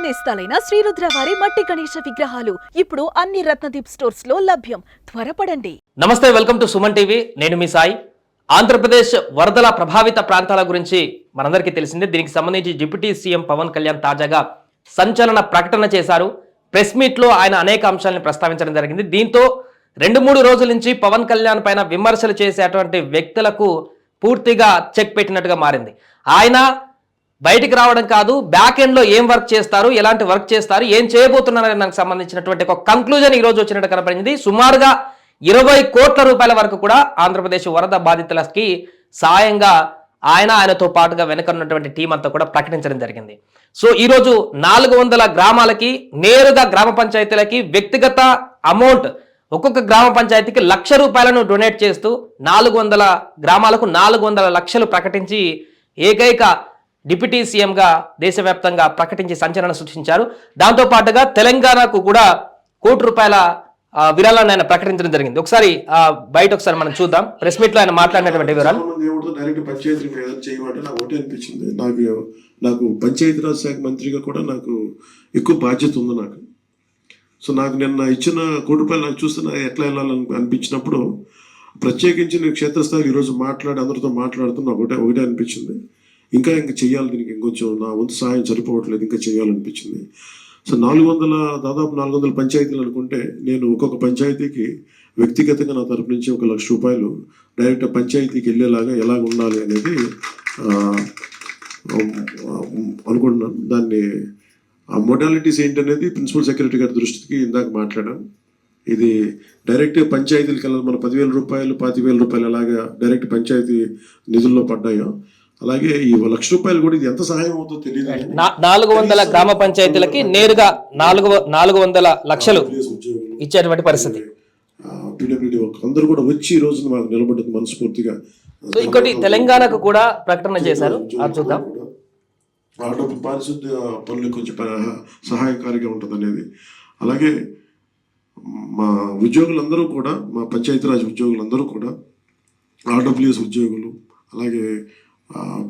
నేస్తాలైన శ్రీరుద్ర వారి మట్టి గణేశ విగ్రహాలు ఇప్పుడు అన్ని రత్నదీప్ స్టోర్స్ లో లభ్యం. త్వరపడండి. నమస్తే, వెల్కమ్ టు సుమన్ టీవీ. నేను మీ సాయి. ఆంధ్రప్రదేశ్ వరదల ప్రభావిత ప్రాంతాల గురించి మనందరికీ తెలిసిందే. దీనికి సంబంధించి డిప్యూటీ సీఎం పవన్ కళ్యాణ్ తాజాగా సంచలన ప్రకటన చేశారు. ప్రెస్ మీట్ లో ఆయన అనేక అంశాలను ప్రస్తావించడం జరిగింది. దీంతో 2-3 రోజుల నుంచి పవన్ కళ్యాణ్ పైన విమర్శలు చేసేటువంటి వ్యక్తులకు పూర్తిగా చెక్ పెట్టినట్టుగా మారింది. ఆయన బయటికి రావడం కాదు, బ్యాక్ ఎండ్ లో ఏం వర్క్ చేస్తారు, ఎలాంటి వర్క్ చేస్తారు, ఏం చేయబోతున్నారనే దానికి సంబంధించినటువంటి ఒక కంక్లూజన్ ఈ రోజు వచ్చినట్టు కనపడింది. సుమారుగా 20 కోట్ల రూపాయల వరకు కూడా ఆంధ్రప్రదేశ్ వరద బాధితులకి సాయంగా ఆయనతో పాటుగా వెనుకన్నటువంటి టీం అంతా కూడా ప్రకటించడం జరిగింది. సో ఈరోజు 400 గ్రామాలకి నేరుగా గ్రామ పంచాయతీలకి వ్యక్తిగత అమౌంట్ ఒక్కొక్క గ్రామ పంచాయతీకి ₹1,00,000 డొనేట్ చేస్తూ 400 గ్రామాలకు 400 లక్షలు ప్రకటించి ఏకైక డిప్యూటీ సీఎంగా దేశవ్యాప్తంగా ప్రకటించి సంచలనం సృష్టించారు. దాంతో పాటుగా తెలంగాణకు కూడా ₹1,00,00,000 విరాళాన్ని ఆయన ప్రకటించడం జరిగింది. ఒకసారి బయట ఒకసారి మనం చూద్దాం. ప్రెస్ మీట్ లో ఆయన మాట్లాడినటువంటి వివరాలు. డైరెక్ట్ పంచాయతీ చేయమంటే నాకు ఒకటే అనిపించింది. నాకు పంచాయతీరాజ్ శాఖ మంత్రిగా కూడా నాకు ఎక్కువ బాధ్యత ఉంది నాకు. సో నాకు నిన్న ఇచ్చిన ₹1,00,00,000 నాకు చూస్తే ఎట్లా వెళ్ళాలని అనిపించినప్పుడు ప్రత్యేకించి నేను క్షేత్రస్థాయిలో ఈరోజు అందరితో మాట్లాడుతూ నాకు ఒకటే అనిపించింది. ఇంకా చెయ్యాలి, దీనికి ఇంకొంచెం నా వంతు సహాయం సరిపోవట్లేదు, ఇంకా చేయాలనిపించింది. సో దాదాపు 400 పంచాయతీలు అనుకుంటే నేను ఒక్కొక్క పంచాయతీకి వ్యక్తిగతంగా నా తరపు నుంచి ₹1,00,000 డైరెక్ట్ పంచాయతీకి వెళ్ళేలాగా ఎలాగ ఉండాలి అనేది అనుకుంటున్నాను. దాన్ని ఆ మొడాలిటీస్ ఏంటనేది ప్రిన్సిపల్ సెక్రటరీ గారి దృష్టికి ఇందాక మాట్లాడాను. ఇది డైరెక్ట్ పంచాయతీలకు వెళ్ళాలి. మన ₹10,000, ₹5,000 ఎలాగా డైరెక్ట్ పంచాయతీ నిధుల్లో పడ్డాయో అలాగే ఈ ₹1,00,000 కూడా ఇది ఎంత సహాయం అవుతుందో తెలియదు. 400 గ్రామ పంచాయతీలకి నేరుగా 400 లక్షలు ఇచ్చేటువంటి పరిస్థితి. అందరూ కూడా వచ్చి ఈ రోజున మాకు నిలబడ్డది మనస్ఫూర్తిగా. సో ఇంకోటి తెలంగాణకు కూడా ప్రకటన చేశారు, చూద్దాం. పారిశుద్ధ్య పనులకు కొంచెం సహాయకారిగా ఉంటుంది అనేది. అలాగే మా ఉద్యోగులందరూ కూడా, మా పంచాయతీరాజ్ ఉద్యోగులందరూ కూడా, ఆర్డబ్ల్యూఎస్ ఉద్యోగులు, అలాగే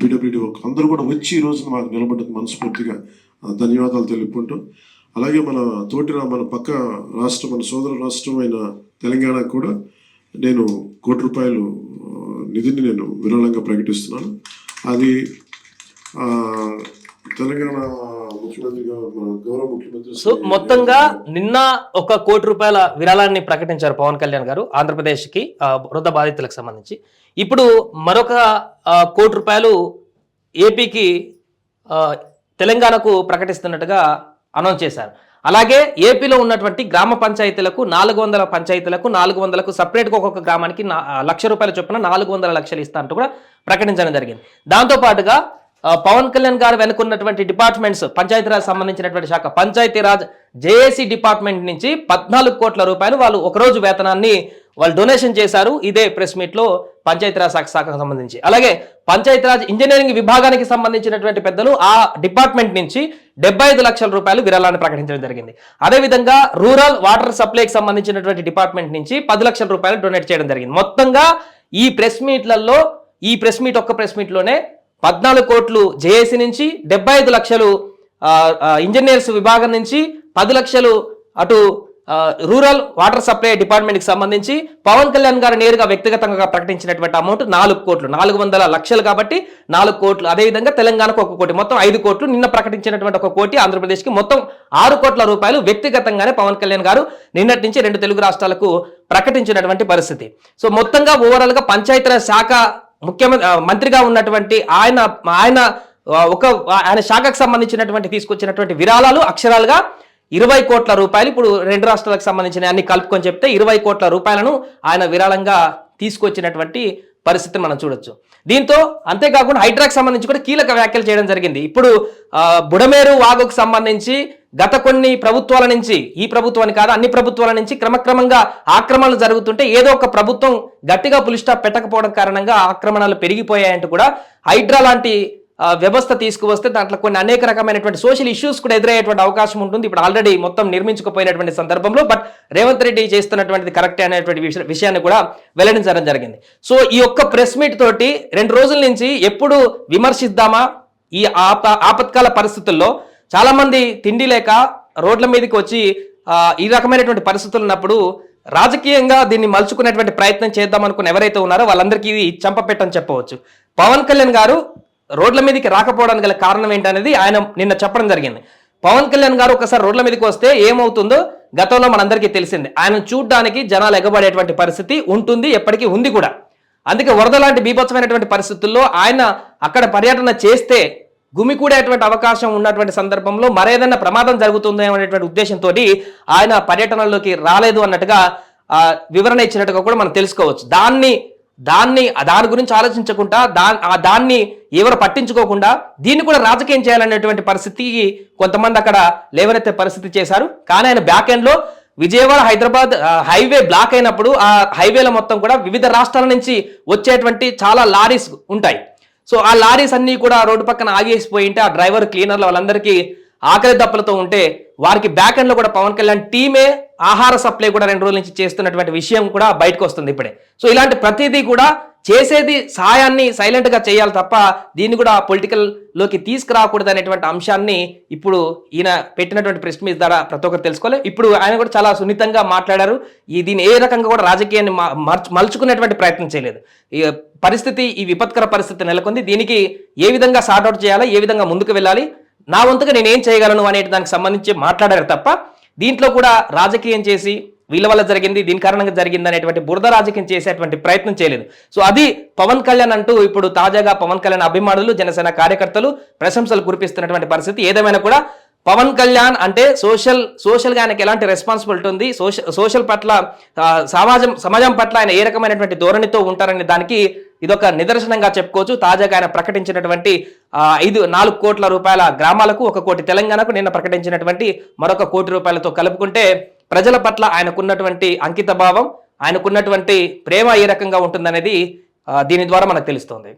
పీడబ్ల్యూడీ అందరూ కూడా వచ్చి ఈ రోజున మాకు నిలబడ్డది మనస్ఫూర్తిగా ధన్యవాదాలు తెలుపుకుంటూ, అలాగే మన పక్క రాష్ట్రం, మన సోదర రాష్ట్రం అయిన తెలంగాణకు కూడా నేను ₹1,00,00,000 నిధిని నేను విరాళంగా ప్రకటిస్తున్నాను. అది తెలంగాణ ముఖ్యమంత్రిగా గౌరవ ముఖ్యమంత్రి. సో మొత్తంగా నిన్న ₹1,00,00,000 విరాళాన్ని ప్రకటించారు పవన్ కళ్యాణ్ గారు ఆంధ్రప్రదేశ్ కి వరద బాధితులకు సంబంధించి. ఇప్పుడు మరొక ₹1,00,00,000 ఏపీకి తెలంగాణకు ప్రకటిస్తున్నట్టుగా అనౌన్స్ చేశారు. అలాగే ఏపీలో ఉన్నటువంటి గ్రామ పంచాయతీలకు 400 పంచాయతీలకు 400కు సపరేట్గా ఒక్కొక్క గ్రామానికి ₹1,00,000 చొప్పున 400 లక్షలు ఇస్తా అంటూ కూడా ప్రకటించడం జరిగింది. దాంతో పాటుగా పవన్ కళ్యాణ్ గారు వెనుకున్నటువంటి డిపార్ట్మెంట్స్, పంచాయతీరాజ్ సంబంధించినటువంటి శాఖ పంచాయతీరాజ్ జేఏసీ డిపార్ట్మెంట్ నుంచి ₹14 కోట్ల వాళ్ళు ఒకరోజు వేతనాన్ని వాళ్ళు డొనేషన్ చేశారు. ఇదే ప్రెస్ మీట్ లో పంచాయతీరాజ్ శాఖకు సంబంధించి. అలాగే పంచాయతీరాజ్ ఇంజనీరింగ్ విభాగానికి సంబంధించినటువంటి పెద్దలు ఆ డిపార్ట్మెంట్ నుంచి ₹75 లక్షల విరాళాన్ని ప్రకటించడం జరిగింది. అదేవిధంగా రూరల్ వాటర్ సప్లైకి సంబంధించినటువంటి డిపార్ట్మెంట్ నుంచి ₹10 లక్షల డొనేట్ చేయడం జరిగింది. మొత్తంగా ఈ ప్రెస్ మీట్లలో, ఈ ప్రెస్ మీట్ ఒక్క ప్రెస్ మీట్ లోనే 14 కోట్లు జేఏసీ నుంచి, 75 లక్షలు ఇంజనీర్స్ విభాగం నుంచి, 10 లక్షలు అటు రూరల్ వాటర్ సప్లై డిపార్ట్మెంట్కి సంబంధించి పవన్ కళ్యాణ్ గారు నేరుగా వ్యక్తిగతంగా ప్రకటించినటువంటి అమౌంట్ 4 కోట్లు, 400 లక్షలు కాబట్టి 4 కోట్లు. అదేవిధంగా తెలంగాణకు 1 కోటి, మొత్తం 5 కోట్లు. నిన్న ప్రకటించినటువంటి 1 కోటి ఆంధ్రప్రదేశ్కి మొత్తం ₹6 కోట్ల వ్యక్తిగతంగానే పవన్ కళ్యాణ్ గారు నిన్నటి నుంచి 2 తెలుగు రాష్ట్రాలకు ప్రకటించినటువంటి పరిస్థితి. సో మొత్తంగా ఓవరాల్ గా పంచాయతీరాజ్ శాఖ మంత్రిగా ఉన్నటువంటి ఆయన శాఖకు సంబంధించినటువంటి తీసుకొచ్చినటువంటి విరాళాలు అక్షరాలుగా ₹20 కోట్ల. ఇప్పుడు 2 రాష్ట్రాలకు సంబంధించిన అన్ని కలుపుకొని చెప్తే ₹20 కోట్ల ఆయన విరాళంగా తీసుకొచ్చినటువంటి పరిస్థితిని మనం చూడొచ్చు. దీంతో అంతేకాకుండా హైడ్రాకి సంబంధించి కూడా కీలక వ్యాఖ్యలు చేయడం జరిగింది. ఇప్పుడు బుడమేరు వాగుకు సంబంధించి గత కొన్ని ప్రభుత్వాల నుంచి, ఈ ప్రభుత్వాన్ని కాదు అన్ని ప్రభుత్వాల నుంచి క్రమక్రమంగా ఆక్రమణలు జరుగుతుంటే ఏదో ఒక ప్రభుత్వం గట్టిగా పులి స్టాప్ పెట్టకపోవడం కారణంగా ఆక్రమణలు పెరిగిపోయాయంటూ కూడా హైడ్రా లాంటి వ్యవస్థ తీసుకువస్తే దాంట్లో కొన్ని అనేక రకమైనటువంటి సోషల్ ఇష్యూస్ కూడా ఎదురయ్యేటువంటి అవకాశం ఉంటుంది. ఇప్పుడు ఆల్రెడీ మొత్తం నిర్మించుకుపోయినటువంటి సందర్భంలో బట్ రేవంత్ రెడ్డి చేస్తున్నటువంటిది కరెక్టే అనేటువంటి విషయాన్ని కూడా వెల్లడించడం జరిగింది. సో ఈ ఒక్క ప్రెస్ మీట్ తోటి 2 రోజుల నుంచి ఎప్పుడు విమర్శిద్దామా ఈ ఆపత్కాల పరిస్థితుల్లో చాలా మంది తిండి లేక రోడ్ల మీదకి వచ్చి ఈ రకమైనటువంటి పరిస్థితులు ఉన్నప్పుడు రాజకీయంగా దీన్ని మలుచుకునేటువంటి ప్రయత్నం చేద్దాం అనుకున్న ఎవరైతే ఉన్నారో వాళ్ళందరికీ ఇది చంపపెట్టని చెప్పవచ్చు. పవన్ కళ్యాణ్ గారు రోడ్ల మీదకి రాకపోవడానికి గల కారణం ఏంటనేది ఆయన నిన్న చెప్పడం జరిగింది. పవన్ కళ్యాణ్ గారు ఒకసారి రోడ్ల మీదకి వస్తే ఏమవుతుందో గతంలో మనందరికీ తెలిసింది. ఆయన చూడ్డానికి జనాలు ఎగబడేటువంటి పరిస్థితి ఉంటుంది, ఎప్పటికీ ఉంది కూడా. అందుకే వరద లాంటి బీభత్సమైనటువంటి పరిస్థితుల్లో ఆయన అక్కడ పర్యటన చేస్తే గుమికూడేటువంటి అవకాశం ఉన్నటువంటి సందర్భంలో మరేదన్నా ప్రమాదం జరుగుతుందో అనేటువంటి ఉద్దేశంతో ఆయన పర్యటనలోకి రాలేదు అన్నట్టుగా వివరణ ఇచ్చినట్టుగా కూడా మనం తెలుసుకోవచ్చు. దాని గురించి ఆలోచించకుండా దాన్ని ఎవరు పట్టించుకోకుండా దీన్ని కూడా రాజకీయం చేయాలనేటువంటి పరిస్థితికి కొంతమంది అక్కడ లేవనెత్తే పరిస్థితి చేశారు. కానీ ఆయన బ్యాక్ ఎండ్ లో విజయవాడ హైదరాబాద్ హైవే బ్లాక్ అయినప్పుడు ఆ హైవేలో మొత్తం కూడా వివిధ రాష్ట్రాల నుంచి వచ్చేటువంటి చాలా లారీస్ ఉంటాయి. సో ఆ లారీస్ అన్ని కూడా రోడ్డు పక్కన ఆగేసిపోయి ఉంటే ఆ డ్రైవర్ క్లీనర్లు వాళ్ళందరికీ ఆకలి దప్పులతో ఉంటే వారికి బ్యాక్ ఎండ్ లో కూడా పవన్ కళ్యాణ్ టీమే ఆహార సప్లై కూడా 2 రోజుల నుంచి చేస్తున్నటువంటి విషయం కూడా బయటకు వస్తుంది ఇప్పుడే. సో ఇలాంటి ప్రతిదీ కూడా చేసేది సాయాన్ని సైలెంట్ గా చేయాలి తప్ప దీన్ని కూడా పొలిటికల్ లోకి తీసుకురాకూడదు అనేటువంటి అంశాన్ని ఇప్పుడు ఈయన పెట్టినటువంటి ప్రెస్ మీట్ ద్వారా ప్రతి ఒక్కరు తెలుసుకోవాలి. ఇప్పుడు ఆయన కూడా చాలా సున్నితంగా మాట్లాడారు. దీన్ని ఏ రకంగా కూడా రాజకీయాన్ని మలుచుకునేటువంటి ప్రయత్నం చేయలేదు. ఈ పరిస్థితి, ఈ విపత్కర పరిస్థితి నెలకొంది. దీనికి ఏ విధంగా సార్ట్అవుట్ చేయాలి, ఏ విధంగా ముందుకు వెళ్ళాలి, నా వంతుగా నేనేం చేయగలను అనే దానికి సంబంధించి మాట్లాడారు తప్ప దీంట్లో కూడా రాజకీయం చేసి వీళ్ళ వల్ల జరిగింది, దీని కారణంగా జరిగింది అనేటువంటి బురద రాజకీయం చేసేటువంటి ప్రయత్నం చేయలేదు. సో అది పవన్ కళ్యాణ్ అంటూ ఇప్పుడు తాజాగా పవన్ కళ్యాణ్ అభిమానులు, జనసేన కార్యకర్తలు ప్రశంసలు కురిపిస్తున్నటువంటి పరిస్థితి. ఏదేమైనా కూడా పవన్ కళ్యాణ్ అంటే సోషల్గా ఆయనకి ఎలాంటి రెస్పాన్సిబిలిటీ ఉంది, సోషల్ పట్ల సమాజం పట్ల ఆయన ఏ రకమైనటువంటి ధోరణితో ఉంటారనే దానికి ఇదొక నిదర్శనంగా చెప్పుకోవచ్చు. తాజాగా ఆయన ప్రకటించినటువంటి 4 కోట్ల రూపాయల గ్రామాలకు, 1 కోటి తెలంగాణకు నిన్న ప్రకటించినటువంటి మరొక 1 కోటి రూపాయలతో కలుపుకుంటే ప్రజల పట్ల ఆయనకున్నటువంటి అంకిత భావం, ఆయనకున్నటువంటి ప్రేమ ఏ రకంగా ఉంటుందనేది దీని ద్వారా మనకు తెలుస్తోంది.